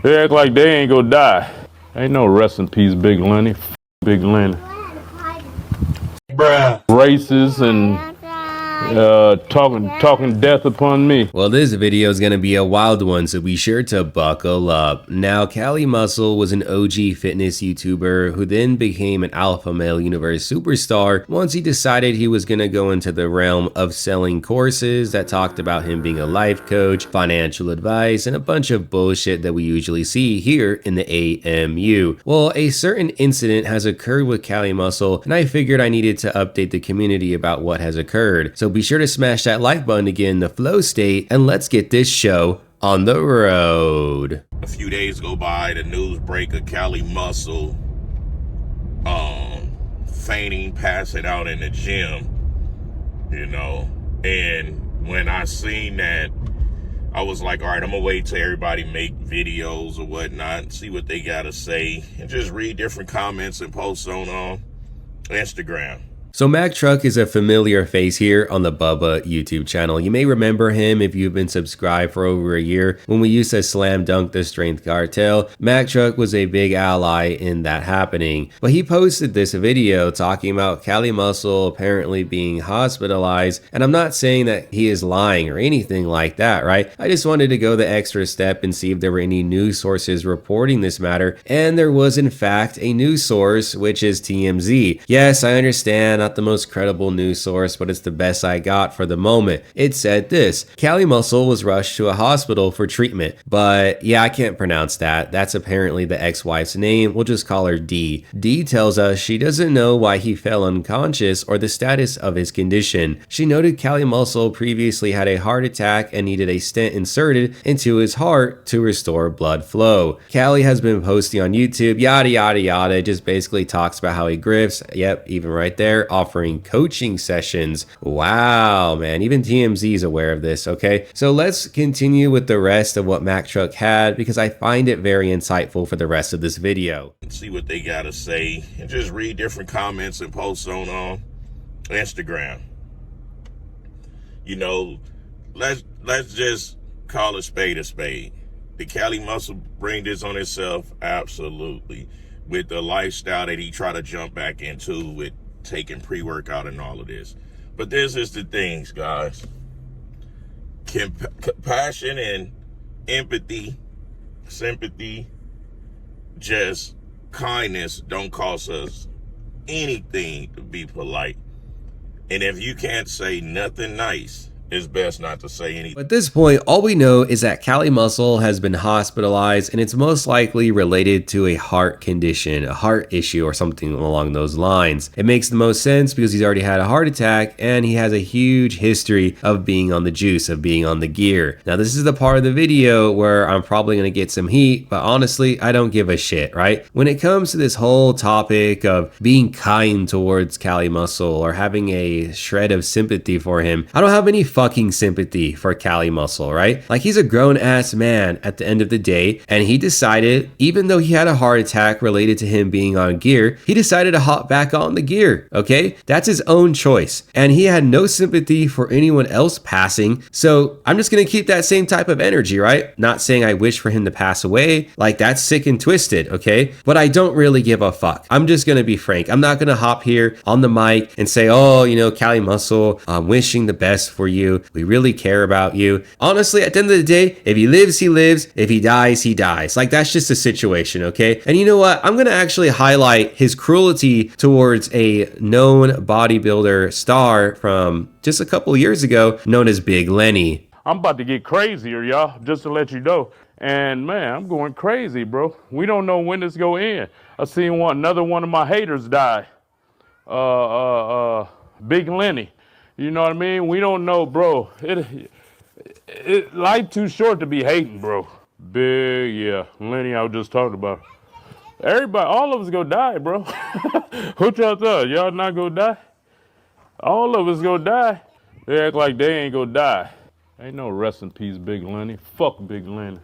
They act like they ain't gonna die. Ain't no rest in peace, Big Lenny. Big Lenny. Bruh. Racist and talking death upon me. Well, this video is going to be a wild one, so be sure to buckle up. Now, Cali Muscle was an OG fitness YouTuber who then became an Alpha Male Universe superstar once he decided he was going to go into the realm of selling courses that talked about him being a life coach, financial advice, and a bunch of bullshit that we usually see here in the AMU. Well, a certain incident has occurred with Cali Muscle, and I figured I needed to update the community about what has occurred. So be sure to smash that like button to get in the flow state, and let's get this show on the road. A few days go by, the news break of Cali Muscle fainting, passing out in the gym, you know. And when I seen that, I was like, all right, I'm gonna wait till everybody make videos or whatnot and see what they gotta say, and just read different comments and posts on Instagram. So Mac Truck is a familiar face here on the Bubba YouTube channel. You may remember him if you've been subscribed for over a year. When we used to slam dunk the Strength Cartel, Mac Truck was a big ally in that happening. But he posted this video talking about Cali Muscle apparently being hospitalized, and I'm not saying that he is lying or anything like that, right? I just wanted to go the extra step and see if there were any news sources reporting this matter, and there was in fact a news source, which is TMZ. Yes, I understand, not the most credible news source, but it's the best I got for the moment. It said this: Cali Muscle was rushed to a hospital for treatment. But yeah, I can't pronounce that. That's apparently the ex-wife's name. We'll just call her D. D tells us she doesn't know why he fell unconscious or the status of his condition. She noted Cali Muscle previously had a heart attack and needed a stent inserted into his heart to restore blood flow. Cali has been posting on YouTube, yada yada yada, just basically talks about how he grifts. Yep, even right there, offering coaching sessions. Wow, man, even TMZ is aware of this, okay? So let's continue with the rest of what Mac Truck had, because I find it very insightful for the rest of this video. See what they gotta say, and just read different comments and posts on Instagram. You know, let's just call a spade a spade. Did Cali Muscle bring this on himself? Absolutely. With the lifestyle that he tried to jump back into with taking pre-workout and all of this. But this is the things, guys. Compassion and empathy, sympathy, just kindness don't cost us anything to be polite. And if you can't say nothing nice, it's best not to say anything. At this point, all we know is that Cali Muscle has been hospitalized, and it's most likely related to a heart condition, a heart issue or something along those lines. It makes the most sense because he's already had a heart attack and he has a huge history of being on the juice, of being on the gear. Now, this is the part of the video where I'm probably going to get some heat, but honestly, I don't give a shit, right? When it comes to this whole topic of being kind towards Cali Muscle or having a shred of sympathy for him, I don't have any fucking sympathy for Cali Muscle, right? Like, he's a grown-ass man at the end of the day, and he decided, even though he had a heart attack related to him being on gear, he decided to hop back on the gear, okay? That's his own choice, and he had no sympathy for anyone else passing, so I'm just gonna keep that same type of energy, right? Not saying I wish for him to pass away, like, that's sick and twisted, okay? But I don't really give a fuck. I'm just gonna be frank. I'm not gonna hop here on the mic and say, oh, you know, Cali Muscle, I'm wishing the best for you. We really care about you. Honestly, at the end of the day, if he lives, he lives. If he dies, he dies. Like, that's just a situation, okay? And you know what? I'm gonna actually highlight his cruelty towards a known bodybuilder star from just a couple years ago, known as Big Lenny. I'm about to get crazier, y'all, just to let you know. And man, I'm going crazy, bro. We don't know when this go end. I seen another one of my haters die. Big Lenny. You know what I mean? We don't know, bro. Life too short to be hating, bro. Big, yeah. Lenny, I was just talking about. Everybody, all of us gonna die, bro. What y'all thought? Y'all not gonna die? All of us gonna die. They act like they ain't gonna die. Ain't no rest in peace, Big Lenny. Fuck Big Lenny.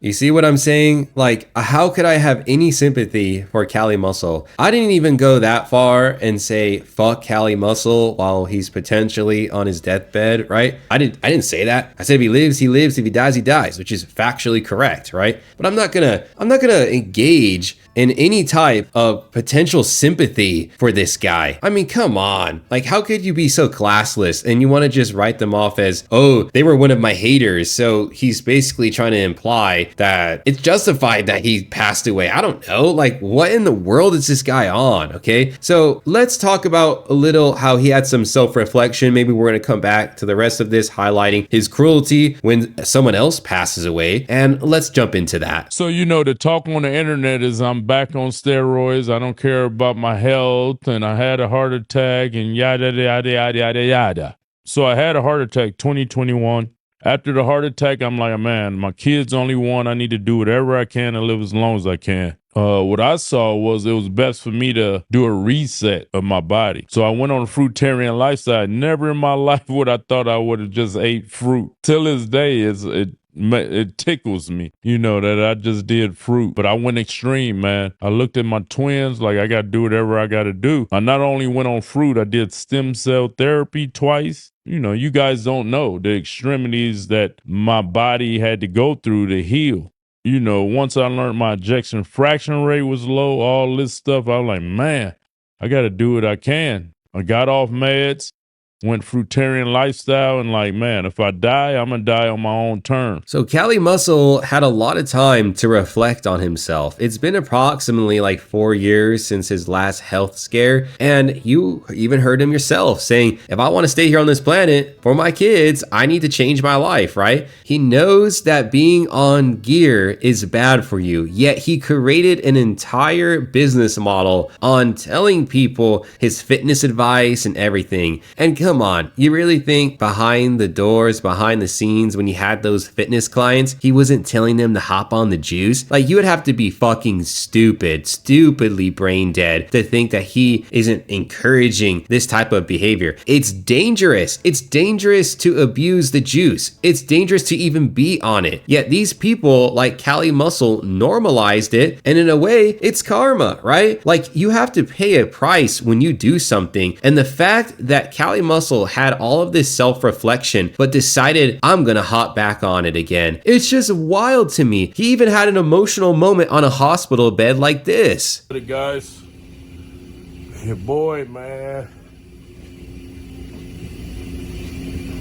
You see what I'm saying? Like, how could I have any sympathy for Cali Muscle? I didn't even go that far and say fuck Cali Muscle while he's potentially on his deathbed, right? I didn't say that. I said if he lives, he lives. If he dies, he dies, which is factually correct, right? But I'm not gonna engage in any type of potential sympathy for this guy. I mean, come on. Like, how could you be so classless and you want to just write them off as, oh, they were one of my haters. So he's basically trying to imply that it's justified that he passed away. I don't know. Like, what in the world is this guy on? Okay. So let's talk about a little how he had some self-reflection. Maybe we're going to come back to the rest of this highlighting his cruelty when someone else passes away. And let's jump into that. So, the talk on the internet is I'm back on steroids. I don't care about my health and I had a heart attack and yada, yada, yada, yada, yada. So I had a heart attack 2021. After the heart attack, I'm like, man, my kid's only one. I need to do whatever I can to live as long as I can. What I saw was it was best for me to do a reset of my body. So I went on a fruitarian lifestyle. Never in my life would I thought I would have just ate fruit. Till this day, it tickles me, that I just did fruit. But I went extreme, man. I looked at my twins like I got to do whatever I got to do. I not only went on fruit, I did stem cell therapy twice. You guys don't know the extremities that my body had to go through to heal. Once I learned my ejection fraction rate was low, all this stuff, I was like, man, I got to do what I can. I got off meds, went fruitarian lifestyle, and like, man, if I die, I'm going to die on my own terms. So Cali Muscle had a lot of time to reflect on himself. It's been approximately like 4 years since his last health scare. And you even heard him yourself saying, if I want to stay here on this planet for my kids, I need to change my life, right? He knows that being on gear is bad for you, yet he created an entire business model on telling people his fitness advice and everything. And come on, you really think behind the doors, behind the scenes, when you had those fitness clients, he wasn't telling them to hop on the juice? Like, you would have to be fucking stupidly brain dead to think that he isn't encouraging this type of behavior. It's dangerous. It's dangerous to abuse the juice. It's dangerous to even be on it. Yet these people like Cali Muscle normalized it, and in a way, it's karma, right? Like, you have to pay a price when you do something. And the fact that Cali Muscle had all of this self-reflection, but decided, I'm gonna hop back on it again. It's just wild to me. He even had an emotional moment on a hospital bed like this. Hey guys, your boy, man,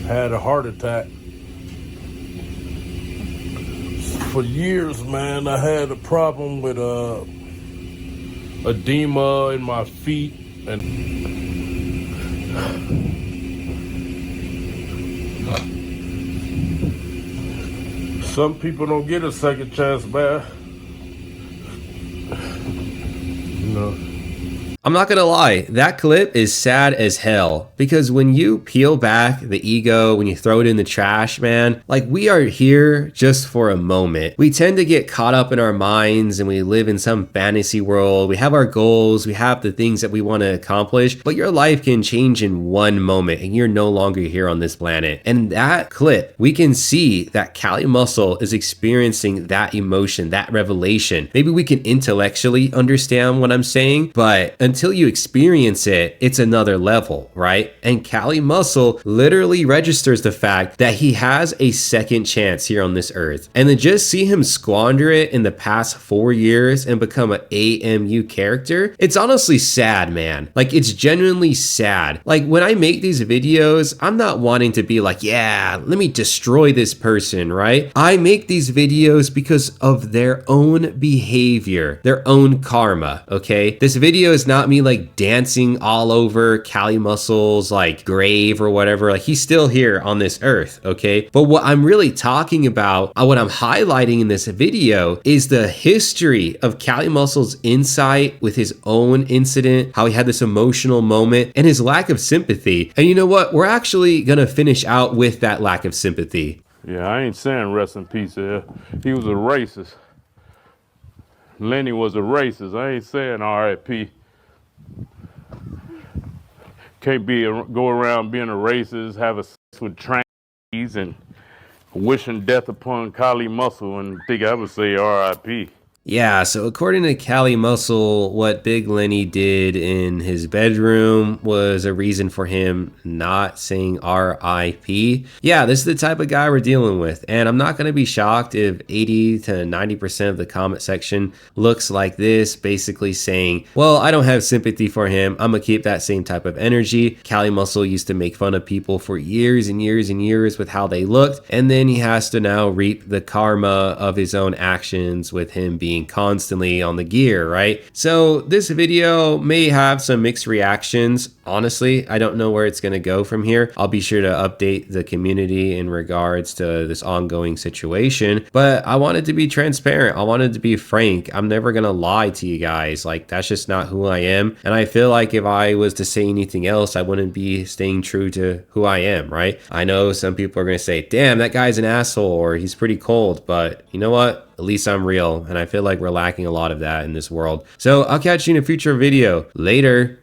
had a heart attack. For years, man, I had a problem with edema in my feet and some people don't get a second chance, man. I'm not gonna lie, that clip is sad as hell, because when you peel back the ego, when you throw it in the trash, man, like, we are here just for a moment. We tend to get caught up in our minds and we live in some fantasy world. We have our goals, we have the things that we want to accomplish, but your life can change in one moment and you're no longer here on this planet. And in that clip, we can see that Cali Muscle is experiencing that emotion, that revelation. Maybe we can intellectually understand what I'm saying, but until you experience it, it's another level, right? And Cali Muscle literally registers the fact that he has a second chance here on this earth. And to just see him squander it in the past 4 years and become an AMU character, it's honestly sad, man. Like, it's genuinely sad. Like, when I make these videos, I'm not wanting to be like, yeah, let me destroy this person, right? I make these videos because of their own behavior, their own karma, okay? This video is not me like dancing all over Cali Muscle's like grave or whatever. Like, he's still here on this earth, okay? But what I'm really talking about, what I'm highlighting in this video, is the history of Cali Muscle's insight with his own incident, how he had this emotional moment, and his lack of sympathy. And you know what? We're actually gonna finish out with that lack of sympathy. Yeah, I ain't saying rest in peace here. He was a racist. Lenny was a racist. I ain't saying R.I.P. Can't go around being a racist, have a sex with trannies and wishing death upon Kali Muscle and think I would say R.I.P. Yeah, so according to Cali Muscle, what Big Lenny did in his bedroom was a reason for him not saying RIP. Yeah, this is the type of guy we're dealing with, and I'm not going to be shocked if 80 to 90% of the comment section looks like this, basically saying, well, I don't have sympathy for him. I'm going to keep that same type of energy. Cali Muscle used to make fun of people for years and years and years with how they looked, and then he has to now reap the karma of his own actions with him being constantly on the gear, right? So this video may have some mixed reactions. Honestly, I don't know where it's going to go from here. I'll be sure to update the community in regards to this ongoing situation, but I wanted to be transparent. I wanted to be frank. I'm never going to lie to you guys. Like, that's just not who I am. And I feel like if I was to say anything else, I wouldn't be staying true to who I am, right? I know some people are going to say, damn, that guy's an asshole, or he's pretty cold, but you know what? At least I'm real, and I feel like we're lacking a lot of that in this world. So I'll catch you in a future video. Later.